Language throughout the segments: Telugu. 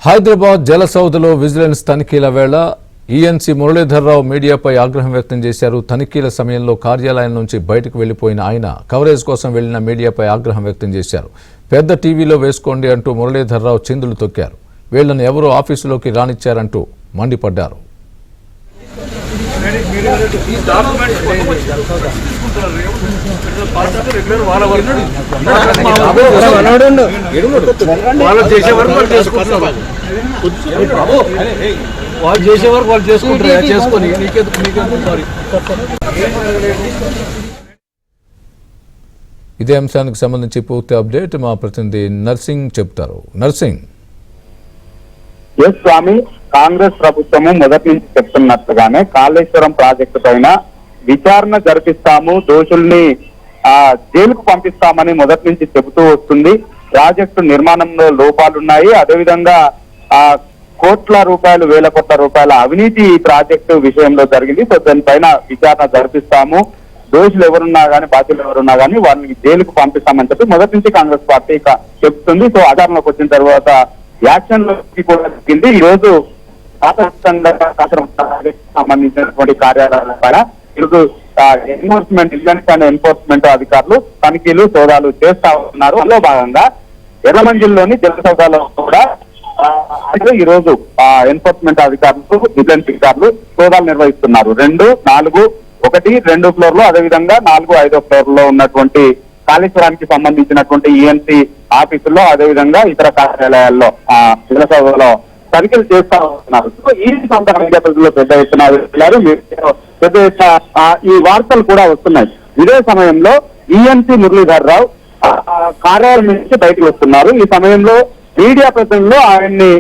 హైదరాబాద్ జలసౌధలో విజిలెన్స్ తనిఖీల వేళ ఈఎన్సీ మురళీధర్రావు మీడియాపై ఆగ్రహం వ్యక్తం చేశారు. తనిఖీల సమయంలో కార్యాలయం నుంచి బయటకు వెళ్లిపోయిన ఆయన కవరేజ్ కోసం వెళ్లిన మీడియాపై ఆగ్రహం వ్యక్తం చేశారు. పెద్ద టీవీలో వేసుకోండి అంటూ మురళీధర్రావు చిందులు తొక్కారు. వీళ్లను ఎవరో ఆఫీసులోకి రానిచ్చారంటూ మండిపడ్డారు. వాళ్ళు చేసే వరకు వాళ్ళు చేసుకుంటారు. చేసుకొని ఇదే అంశానికి సంబంధించి పూర్తి అప్డేట్ మా ప్రతినిధి నర్సింగ్ చెప్తారు. నర్సింగ్. ఎస్ స్వామి, కాంగ్రెస్ ప్రభుత్వము మొదటి నుంచి చెప్తున్నట్లుగానే కాళేశ్వరం ప్రాజెక్టు పైన విచారణ జరిపిస్తాము, దోషుల్ని జైలుకు పంపిస్తామని మొదటి నుంచి చెబుతూ వస్తుంది. ప్రాజెక్టు నిర్మాణంలో లోపాలున్నాయి, అదేవిధంగా కోట్ల రూపాయలు, వేల కోట్ల రూపాయల అవినీతి ఈ ప్రాజెక్టు విషయంలో జరిగింది. సో దానిపైన విచారణ జరిపిస్తాము, దోషులు ఎవరున్నా గానీ, బాధ్యులు ఎవరున్నా గానీ వాళ్ళని జైలుకు పంపిస్తామని చెప్పి మొదటి నుంచి కాంగ్రెస్ పార్టీ చెప్తుంది. సో ఆధారంలోకి వచ్చిన తర్వాత యాక్షన్ లోకి కూడా జరిగింది. ఈ రోజు సంబంధించినటువంటి కార్యాలయాల పైన ఈరోజు విజిలెన్స్ అండ్ ఎన్ఫోర్స్మెంట్ అధికారులు తనిఖీలు, సోదాలు చేస్తా ఉన్నారు. అందులో భాగంగా ఎర్రమంజిల్లోని జలసౌధలో కూడా ఈ రోజు ఎన్ఫోర్స్మెంట్ అధికారులు, విజిలెన్స్ అధికారులు సోదాలు నిర్వహిస్తున్నారు. 2, 4, 1, 2 ఫ్లోర్లు, అదేవిధంగా 4, 5 ఫ్లోర్లో ఉన్నటువంటి కాళేశ్వరానికి సంబంధించినటువంటి ఈఎన్సీ ఆఫీసుల్లో, అదేవిధంగా ఇతర కార్యాలయాల్లో జలసౌధలో తనిఖీలు చేస్తా ఉన్నారు. సో ఈ సందర్భంగా ప్రజలు పెద్ద ఎత్తున పెద్ద ఎత్తున ఈ వార్తలు కూడా వస్తున్నాయి. ఇదే సమయంలో ఈఎన్సీ మురళీధర్రావు కార్యాలయం నుంచి బయటకు వస్తున్నారు. ఈ సమయంలో మీడియా ప్రతినిధులు ఆయన్ని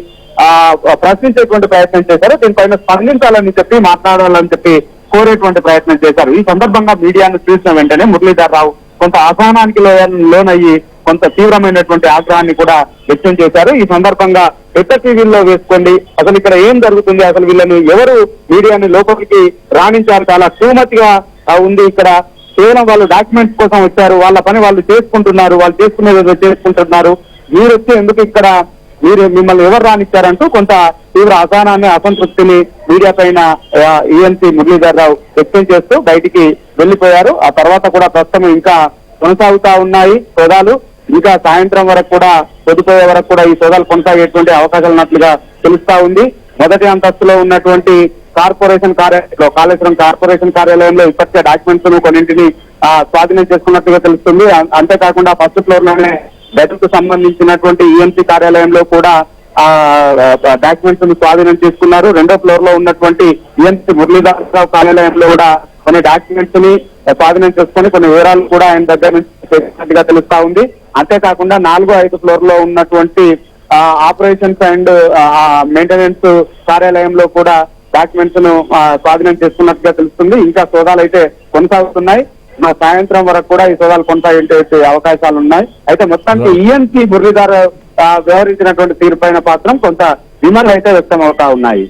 ప్రశ్నించేటువంటి ప్రయత్నం చేశారు. దీనిపైన స్పందించాలని చెప్పి, మాట్లాడాలని చెప్పి కోరేటువంటి ప్రయత్నం చేశారు. ఈ సందర్భంగా మీడియాను చూసిన వెంటనే మురళీధర్రావు కొంత అసహనానికి లోనయ్యి కొంత తీవ్రమైనటువంటి ఆగ్రహాన్ని కూడా వ్యక్తం చేశారు. ఈ సందర్భంగా పెద్ద టీవీల్లో వేసుకోండి, అసలు ఇక్కడ ఏం జరుగుతుంది, అసలు వీళ్ళని ఎవరు మీడియాని లోపలికి రాణించారు, చాలా టూమచ్గా ఉంది, ఇక్కడ కేవలం వాళ్ళు డాక్యుమెంట్స్ కోసం వచ్చారు, వాళ్ళ పని వాళ్ళు చేసుకుంటున్నారు, వాళ్ళు చేసుకునేది చేసుకుంటున్నారు, మీరు వచ్చి ఎందుకు ఇక్కడ, మిమ్మల్ని ఎవరు రానిచ్చారంటూ కొంత తీవ్ర అసహనాన్ని, అసంతృప్తిని మీడియా పైన ఈఎన్సీ మురళీధర్రావు వ్యక్తం చేస్తూ బయటికి వెళ్లిపోయారు. ఆ తర్వాత కూడా ప్రస్తుతం ఇంకా కొనసాగుతా ఉన్నాయి సోదాలు. ఇంకా సాయంత్రం వరకు కూడా, పొద్దుపోయే వరకు కూడా ఈ సోదాలు కొనసాగేటువంటి అవకాశాలు ఉన్నట్లుగా తెలుస్తా ఉంది. మొదటి అంతస్తులో ఉన్నటువంటి కార్పొరేషన్ కార్యాలయంలో, కాళేశ్వరం కార్పొరేషన్ కార్యాలయంలో ఇప్పటికే డాక్యుమెంట్స్ కొన్నింటిని స్వాధీనం చేసుకున్నట్లుగా తెలుస్తుంది. అంతేకాకుండా ఫస్ట్ ఫ్లోర్ లోనే బెడ్కు సంబంధించినటువంటి ఈఎన్సీ కార్యాలయంలో కూడా డాక్యుమెంట్స్ స్వాధీనం చేసుకున్నారు. 2వ ఫ్లోర్ లో ఉన్నటువంటి ఈఎన్సీ మురళీధర్రావు కార్యాలయంలో కూడా కొన్ని డాక్యుమెంట్స్ ని స్వాధీనం చేసుకుని కొన్ని వివరాలు కూడా ఆయన దగ్గర నుంచి చేసినట్టుగా తెలుస్తా ఉంది. అంతేకాకుండా 4, 5 ఫ్లోర్ లో ఉన్నటువంటి ఆపరేషన్స్ అండ్ మెయింటెనెన్స్ కార్యాలయంలో కూడా డాక్యుమెంట్స్ ను స్వాధీనం చేసుకున్నట్టుగా తెలుస్తుంది. ఇంకా సోదాలు అయితే కొనసాగుతున్నాయి. సాయంత్రం వరకు కూడా ఈ సోదాలు కొనసాగే అవకాశాలు ఉన్నాయి. అయితే మొత్తానికి ఈఎన్సీ మురళీధర్ వ్యవహరించినటువంటి తీరుపైన మాత్రం కొంత విమర్శలు అయితే వ్యక్తం అవుతా ఉన్నాయి.